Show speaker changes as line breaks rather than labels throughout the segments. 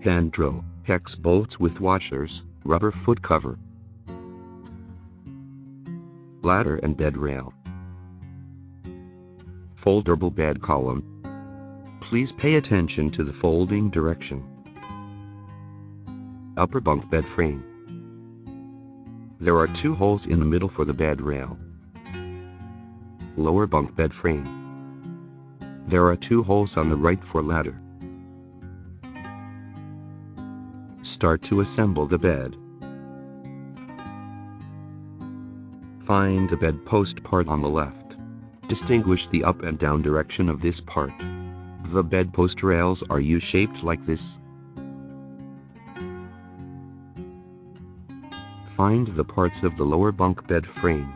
Hand drill, hex bolts with washers, rubber foot cover. Ladder and bed rail. Foldable bed column. Please pay attention to the folding direction. Upper bunk bed frame. There are 2 holes in the middle for the bed rail. Lower bunk bed frame. There are 2 holes on the right for ladder. Start to assemble the bed. Find the bed post part on the left. Distinguish the up and down direction of this part. The bed post rails are U-shaped like this. Find the parts of the lower bunk bed frame.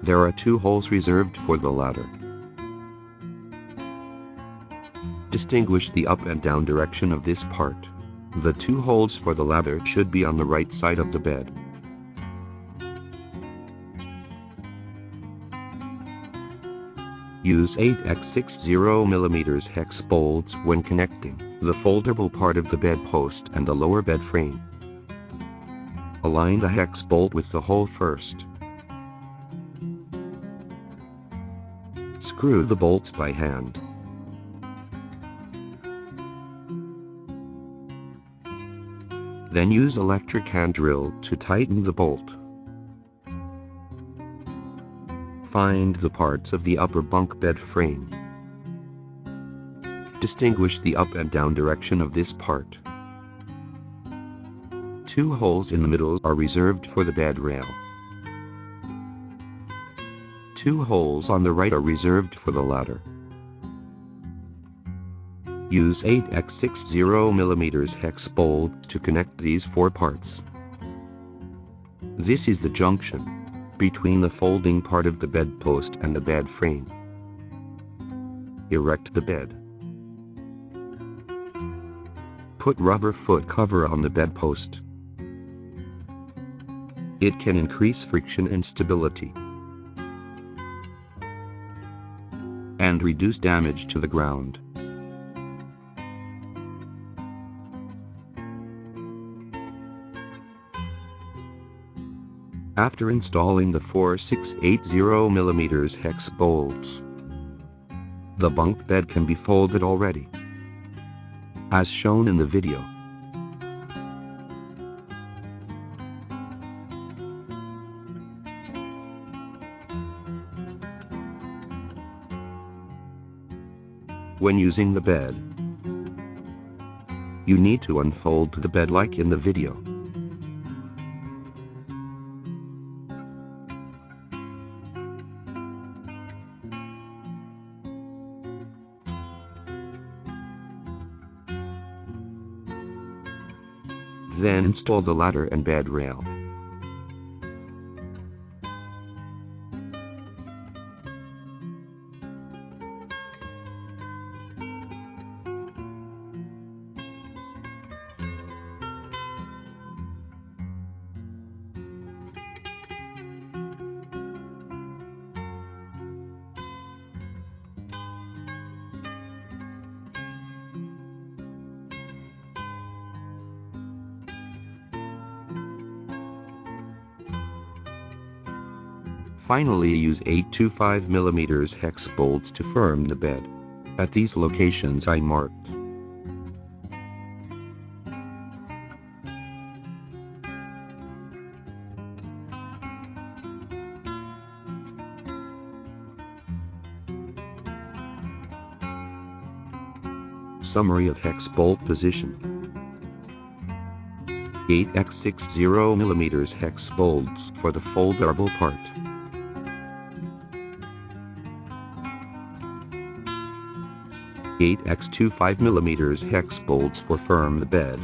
There are 2 holes reserved for the ladder. Distinguish the up and down direction of this part. The 2 holes for the ladder should be on the right side of the bed. Use 8x60mm hex bolts when connecting the foldable part of the bed post and the lower bed frame. Align the hex bolt with the hole first. Screw the bolts by hand. Then use electric hand drill to tighten the bolt. Find the parts of the upper bunk bed frame. Distinguish the up and down direction of this part. 2 holes in the middle are reserved for the bed rail. 2 holes on the right are reserved for the ladder. Use 8x60mm hex bolt to connect these 4 parts. This is the junction between the folding part of the bed post and the bed frame. Erect the bed. Put rubber foot cover on the bed post. It can increase friction and stability, and reduce damage to the ground. After installing the 4 680mm hex bolts, the bunk bed can be folded already, as shown in the video. When using the bed, you need to unfold the bed like in the video. Then install the ladder and bed rail. Finally, use 825mm hex bolts to firm the bed. At these locations I marked. Summary of hex bolt position. 8x60mm hex bolts for the foldable part. 8x25mm hex bolts for firm the bed.